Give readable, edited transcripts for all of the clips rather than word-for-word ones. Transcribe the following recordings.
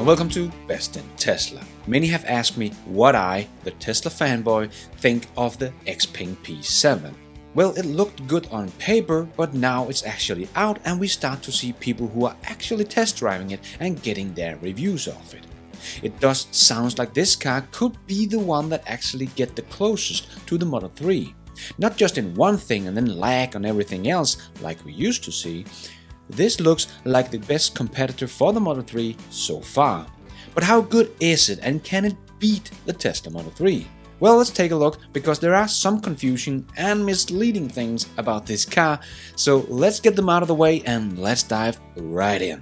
welcome to Best in Tesla. Many have asked me what I, the Tesla fanboy, think of the Xpeng P7. Well, it looked good on paper, but now it's actually out and we start to see people who are actually test driving it and getting their reviews of it. It does sound like this car could be the one that actually get the closest to the Model 3. Not just in one thing and then lag on everything else like we used to see. This looks like the best competitor for the Model 3 so far. But how good is it and can it beat the Tesla Model 3? Well, let's take a look, because there are some confusion and misleading things about this car, so let's get them out of the way and let's dive right in.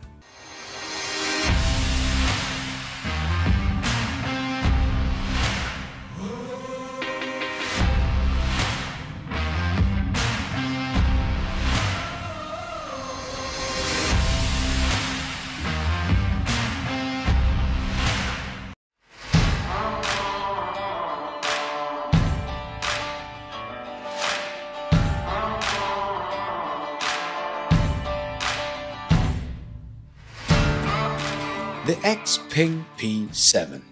The Xpeng P7.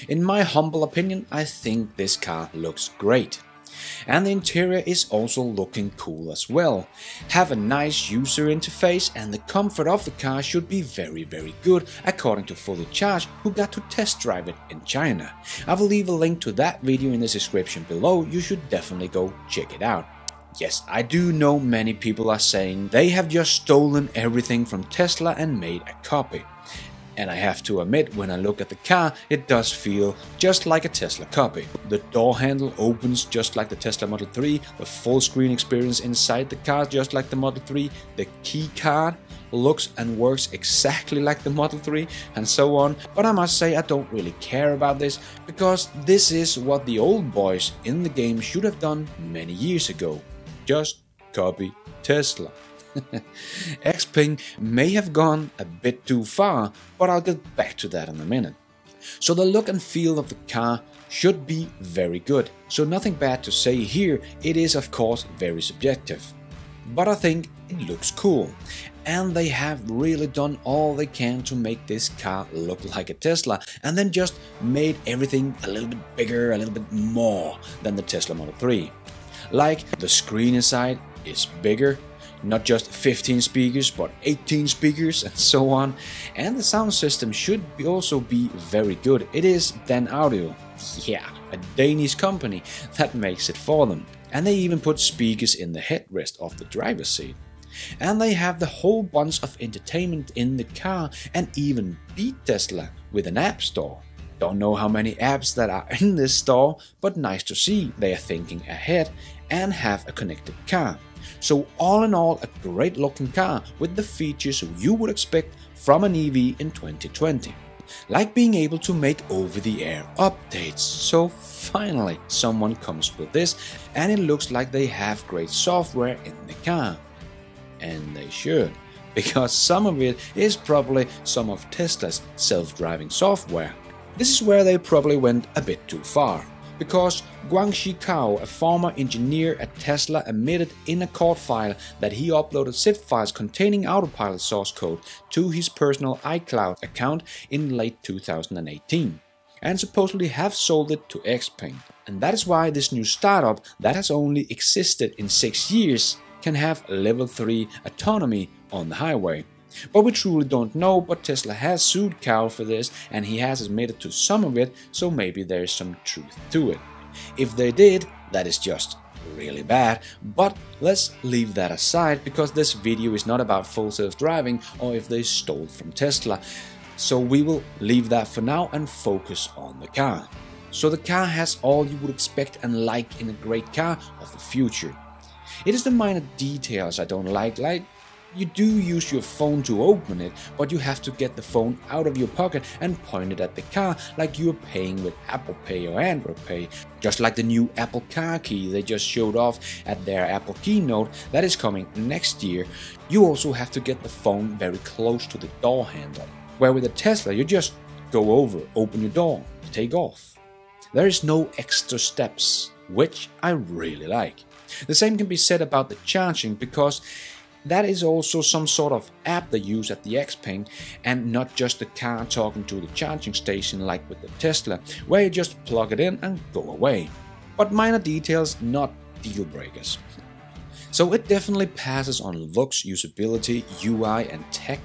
In my humble opinion, I think this car looks great. And the interior is also looking cool as well. Have a nice user interface, and the comfort of the car should be very good, according to Fully Charged, who got to test drive it in China. I will leave a link to that video in the description below. You should definitely go check it out. Yes, I do know many people are saying they have just stolen everything from Tesla and made a copy. And I have to admit, when I look at the car, it does feel just like a Tesla copy. The door handle opens just like the Tesla Model 3, the full screen experience inside the car just like the Model 3, the key card looks and works exactly like the Model 3, and so on. But I must say I don't really care about this, because this is what the old boys in the game should have done many years ago. Just copy Tesla. Xpeng may have gone a bit too far, but I'll get back to that in a minute. So the look and feel of the car should be very good, so nothing bad to say here. It is of course very subjective, but I think it looks cool, and they have really done all they can to make this car look like a Tesla, and then just made everything a little bit bigger, a little bit more than the Tesla Model 3. Like the screen inside is bigger. Not just 15 speakers, but 18 speakers and so on. And the sound system should also be very good. It is Dan Audio, yeah, a Danish company that makes it for them. And they even put speakers in the headrest of the driver's seat. And they have the whole bunch of entertainment in the car, and even beat Tesla with an app store. Don't know how many apps that are in this store, but nice to see they are thinking ahead and have a connected car. So all in all, a great looking car with the features you would expect from an EV in 2020. Like being able to make over-the-air updates. So finally someone comes with this, and it looks like they have great software in the car. And they should, because some of it is probably some of Tesla's self-driving software. This is where they probably went a bit too far. Because Guangxi Cao, a former engineer at Tesla, admitted in a court file that he uploaded zip files containing autopilot source code to his personal iCloud account in late 2018, and supposedly have sold it to Xpeng. And that is why this new startup that has only existed in 6 years can have level 3 autonomy on the highway. But we truly don't know, but Tesla has sued Cao for this, and he has admitted to some of it, so maybe there is some truth to it. If they did, that is just really bad, but let's leave that aside, because this video is not about full self-driving or if they stole from Tesla. So we will leave that for now and focus on the car. So the car has all you would expect and like in a great car of the future. It is the minor details I don't like you do use your phone to open it, but you have to get the phone out of your pocket and point it at the car like you are paying with Apple Pay or Android Pay. Just like the new Apple Car Key they just showed off at their Apple keynote that is coming next year. You also have to get the phone very close to the door handle, where with a Tesla you just go over, open your door, take off. There is no extra steps, which I really like. The same can be said about the charging, because that is also some sort of app they use at the Xpeng, and not just the car talking to the charging station like with the Tesla, where you just plug it in and go away. But minor details, not deal breakers. So it definitely passes on looks, usability, UI and tech.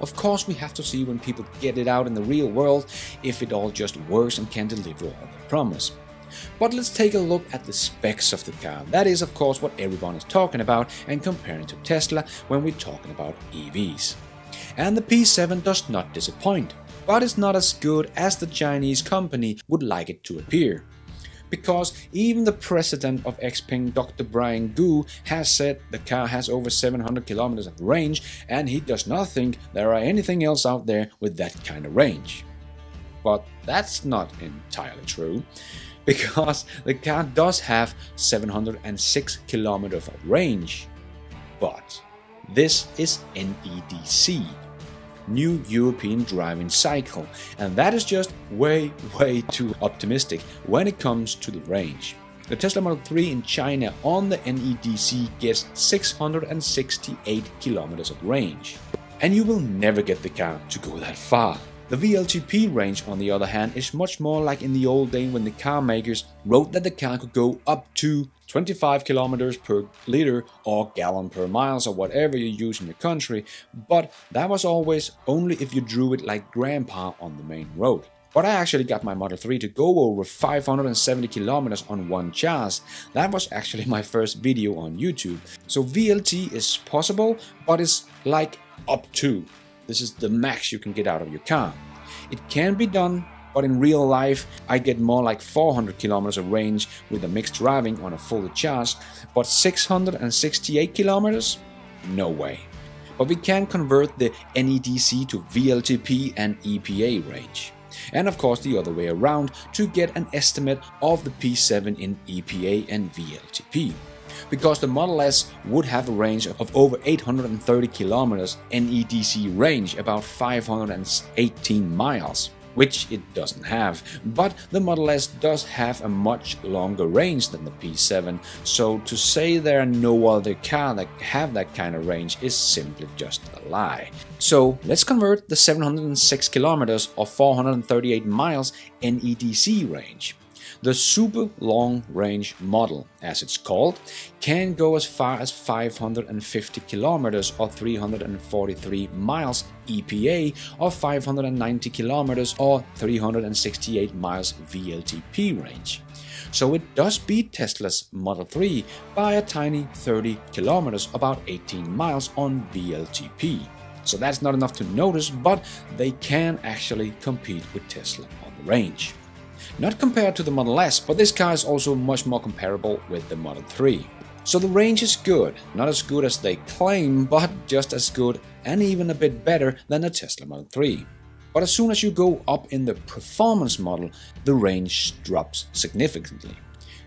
Of course, we have to see when people get it out in the real world if it all just works and can deliver all they promise. But let's take a look at the specs of the car. That is, of course, what everyone is talking about and comparing to Tesla when we're talking about EVs. And the P7 does not disappoint, but it's not as good as the Chinese company would like it to appear. Because even the president of Xpeng, Dr. Brian Gu, has said the car has over 700 kilometers of range, and he does not think there are anything else out there with that kind of range. But that's not entirely true, because the car does have 706 kilometers of range. But this is NEDC, New European Driving Cycle, and that is just way too optimistic when it comes to the range. The Tesla Model 3 in China on the NEDC gets 668 kilometers of range. And you will never get the car to go that far. The VLTP range, on the other hand, is much more like in the old days when the car makers wrote that the car could go up to 25 kilometers per liter or gallon per miles or whatever you use in your country, but that was always only if you drew it like grandpa on the main road. But I actually got my Model 3 to go over 570 kilometers on one charge. That was actually my first video on YouTube. So VLT is possible, but it's like up to. This is the max you can get out of your car. It can be done, but in real life I get more like 400 kilometers of range with a mixed driving on a fully charged, but 668 kilometers? No way. But we can convert the NEDC to VLTP and EPA range. And of course the other way around to get an estimate of the P7 in EPA and VLTP. Because the Model S would have a range of over 830 kilometers, NEDC range about 518 miles, which it doesn't have. But the Model S does have a much longer range than the P7, so to say there are no other car that have that kind of range is simply just a lie. So let's convert the 706 kilometers or 438 miles NEDC range. The super long range model, as it's called, can go as far as 550 kilometers or 343 miles EPA or 590 kilometers or 368 miles VLTP range. So it does beat Tesla's Model 3 by a tiny 30 kilometers, about 18 miles on VLTP. So that's not enough to notice, but they can actually compete with Tesla on the range. Not compared to the Model S, but this car is also much more comparable with the Model 3. So the range is good, not as good as they claim, but just as good and even a bit better than the Tesla Model 3. But as soon as you go up in the performance model, the range drops significantly.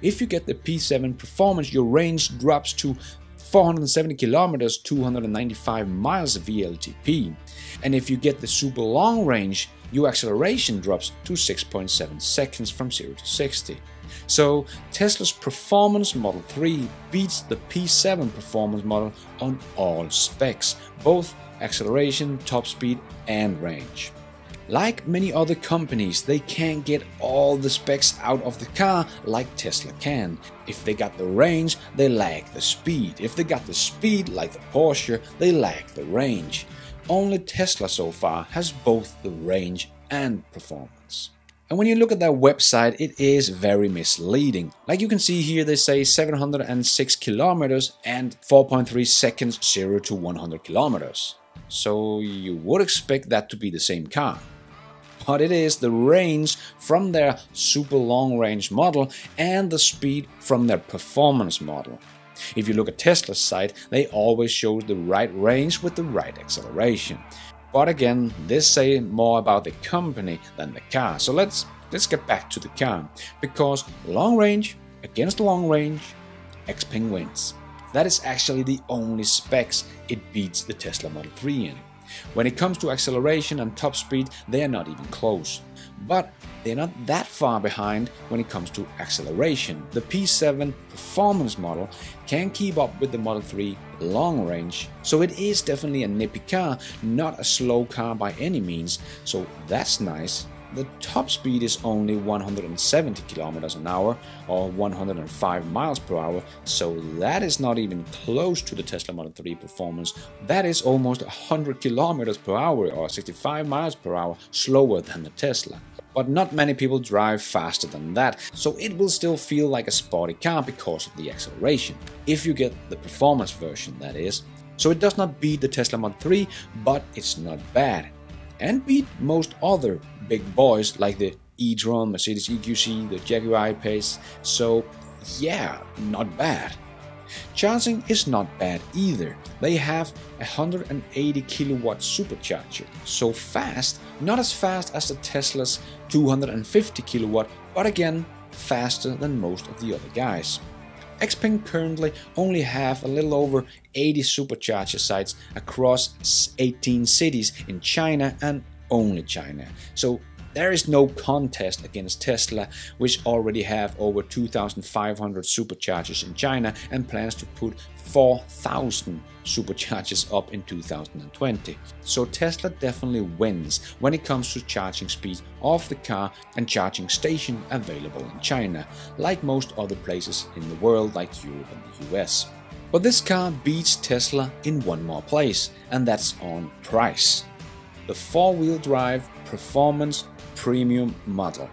If you get the P7 Performance, your range drops to 470 kilometers, 295 miles VLTP. And if you get the super long range, your acceleration drops to 6.7 seconds from 0 to 60. So Tesla's Performance Model 3 beats the P7 Performance model on all specs, both acceleration, top speed and range. Like many other companies, they can't get all the specs out of the car like Tesla can. If they got the range, they lack the speed. If they got the speed like the Porsche, they lack the range. Only Tesla so far has both the range and performance. And when you look at their website, it is very misleading. Like you can see here, they say 706 kilometers and 4.3 seconds 0 to 100 kilometers. So you would expect that to be the same car. But it is the range from their super long range model and the speed from their performance model. If you look at Tesla's site, they always show the right range with the right acceleration. But again, this says more about the company than the car. So let's get back to the car, because long range against long range, Xpeng wins. That is actually the only specs it beats the Tesla Model 3 in. When it comes to acceleration and top speed, they are not even close. but they're not that far behind when it comes to acceleration. The P7 performance model can keep up with the Model 3 long range, so it is definitely a nippy car, not a slow car by any means, so that's nice. The top speed is only 170 km an hour or 105 miles per hour, so that is not even close to the Tesla Model 3 performance. That is almost 100 km per hour or 65 miles per hour slower than the Tesla. But not many people drive faster than that, so it will still feel like a sporty car because of the acceleration, if you get the performance version, that is. So it does not beat the Tesla Model 3, but it's not bad. And beat most other big boys like the e-tron, Mercedes EQC, the Jaguar I-Pace, so yeah, not bad. Charging is not bad either. They have a 180 kilowatt supercharger, so fast, not as fast as the Tesla's 250 kilowatt, but again, faster than most of the other guys. Xpeng currently only have a little over 80 supercharger sites across 18 cities in China and only China. So there is no contest against Tesla, which already have over 2,500 superchargers in China and plans to put 4,000 superchargers up in 2020. So Tesla definitely wins when it comes to charging speed of the car and charging station available in China, like most other places in the world like Europe and the US. But this car beats Tesla in one more place, and that's on price. The four-wheel drive performance premium model.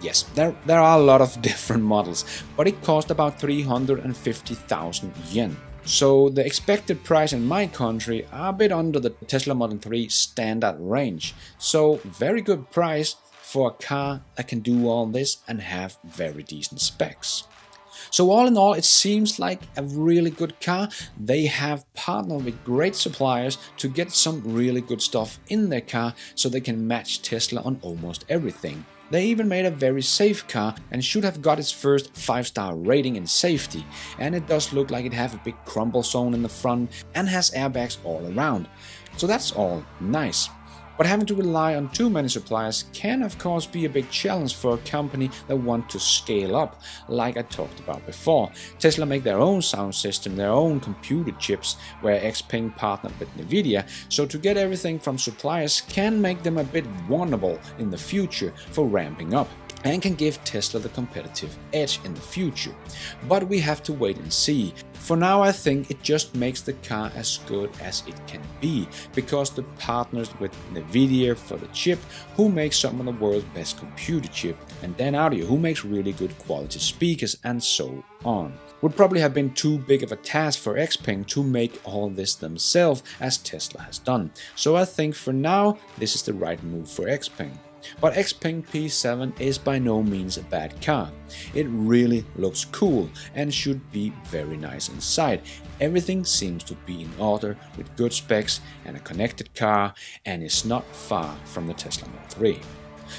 Yes, there are a lot of different models, but it cost about 350,000 yen. So the expected price in my country are a bit under the Tesla Model 3 standard range. So very good price for a car that can do all this and have very decent specs. So all in all, it seems like a really good car. They have partnered with great suppliers to get some really good stuff in their car so they can match Tesla on almost everything. They even made a very safe car and should have got its first 5-star rating in safety. And it does look like it has a big crumble zone in the front and has airbags all around. So that's all nice. But having to rely on too many suppliers can of course be a big challenge for a company that want to scale up, like I talked about before. Tesla make their own sound system, their own computer chips, where Xpeng partnered with Nvidia, so to get everything from suppliers can make them a bit vulnerable in the future for ramping up, and can give Tesla the competitive edge in the future. But we have to wait and see. For now, I think it just makes the car as good as it can be, because the partners with Nvidia for the chip, who makes some of the world's best computer chip, and Dan Audio, who makes really good quality speakers, and so on. Would probably have been too big of a task for Xpeng to make all this themselves, as Tesla has done. So I think for now, this is the right move for Xpeng. But Xpeng P7 is by no means a bad car. It really looks cool and should be very nice inside. Everything seems to be in order with good specs and a connected car, and is not far from the Tesla Model 3.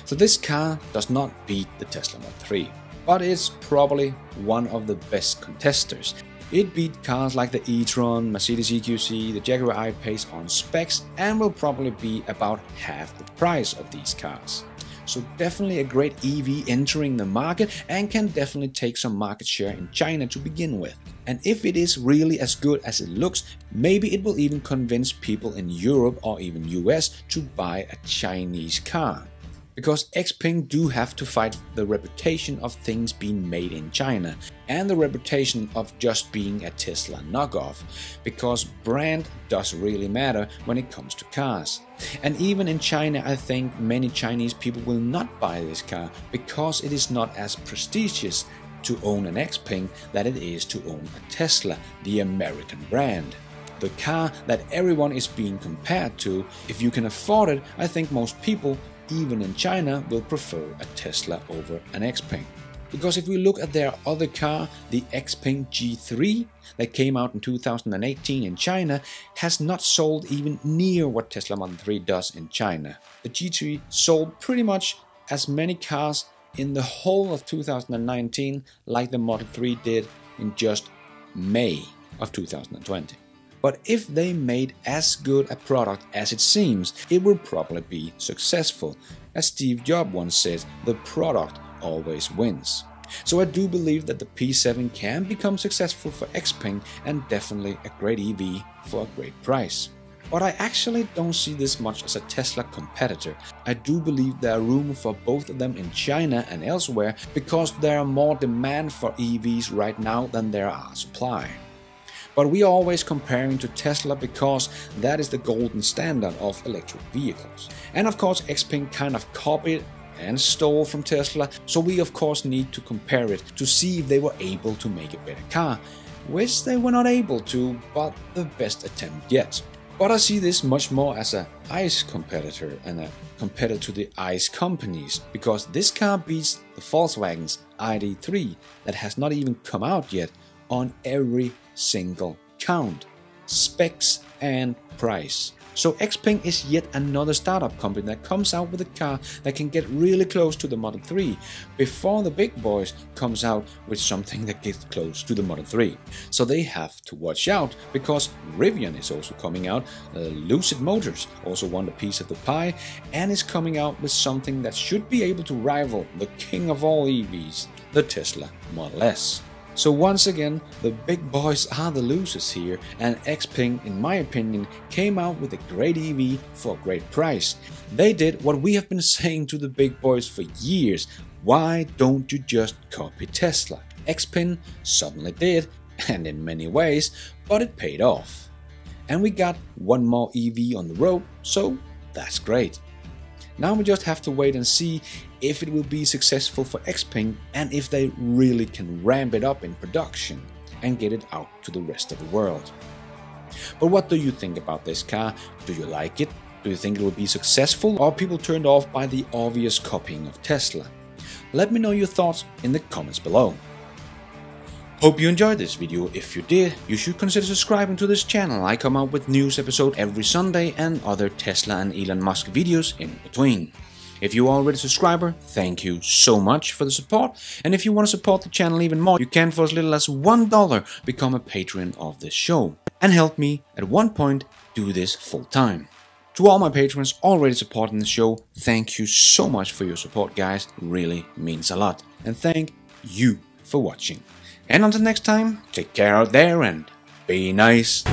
So this car does not beat the Tesla Model 3, but it's probably one of the best contesters. It beat cars like the e-tron, Mercedes EQC, the Jaguar I-Pace on specs, and will probably be about half the price of these cars. So definitely a great EV entering the market, and can definitely take some market share in China to begin with. And if it is really as good as it looks, maybe it will even convince people in Europe or even US to buy a Chinese car. Because Xpeng do have to fight the reputation of things being made in China, and the reputation of just being a Tesla knockoff, because brand does really matter when it comes to cars. And even in China, I think many Chinese people will not buy this car, because it is not as prestigious to own an Xpeng that it is to own a Tesla, the American brand. The car that everyone is being compared to. If you can afford it, I think most people, even in China, will prefer a Tesla over an Xpeng. Because if we look at their other car, the Xpeng G3 that came out in 2018 in China, has not sold even near what Tesla Model 3 does in China. The G3 sold pretty much as many cars in the whole of 2019 like the Model 3 did in just May of 2020. But if they made as good a product as it seems, it will probably be successful. as Steve Jobs once said, the product always wins. So I do believe that the P7 can become successful for Xpeng and definitely a great EV for a great price. But I actually don't see this much as a Tesla competitor. I do believe there are room for both of them in China and elsewhere because there are more demand for EVs right now than there are supply. But we are always comparing to Tesla because that is the golden standard of electric vehicles. And of course Xpeng kind of copied and stole from Tesla, so we of course need to compare it to see if they were able to make a better car, which they were not able to, but the best attempt yet. But I see this much more as an ICE competitor and a competitor to the ICE companies, because this car beats the Volkswagen's ID.3 that has not even come out yet on every single count, specs and price. So Xpeng is yet another startup company that comes out with a car that can get really close to the Model 3 before the big boys comes out with something that gets close to the Model 3. So they have to watch out, because Rivian is also coming out, Lucid Motors also want a piece of the pie and is coming out with something that should be able to rival the king of all EVs, the Tesla Model S. So once again, the big boys are the losers here, and Xpeng, in my opinion, came out with a great EV for a great price. They did what we have been saying to the big boys for years: why don't you just copy Tesla? Xpeng suddenly did, and in many ways, but it paid off. And we got one more EV on the road, so that's great. Now we just have to wait and see if it will be successful for Xpeng and if they really can ramp it up in production and get it out to the rest of the world. But what do you think about this car? Do you like it? Do you think it will be successful, or are people turned off by the obvious copying of Tesla? Let me know your thoughts in the comments below. Hope you enjoyed this video. If you did, you should consider subscribing to this channel. I come out with news episodes every Sunday and other Tesla and Elon Musk videos in between. If you are already a subscriber, thank you so much for the support. And if you want to support the channel even more, you can for as little as $1 become a patron of this show and help me at one point do this full time. To all my patrons already supporting the show, thank you so much for your support, guys. It really means a lot. And thank you for watching. And until next time, take care out there and be nice.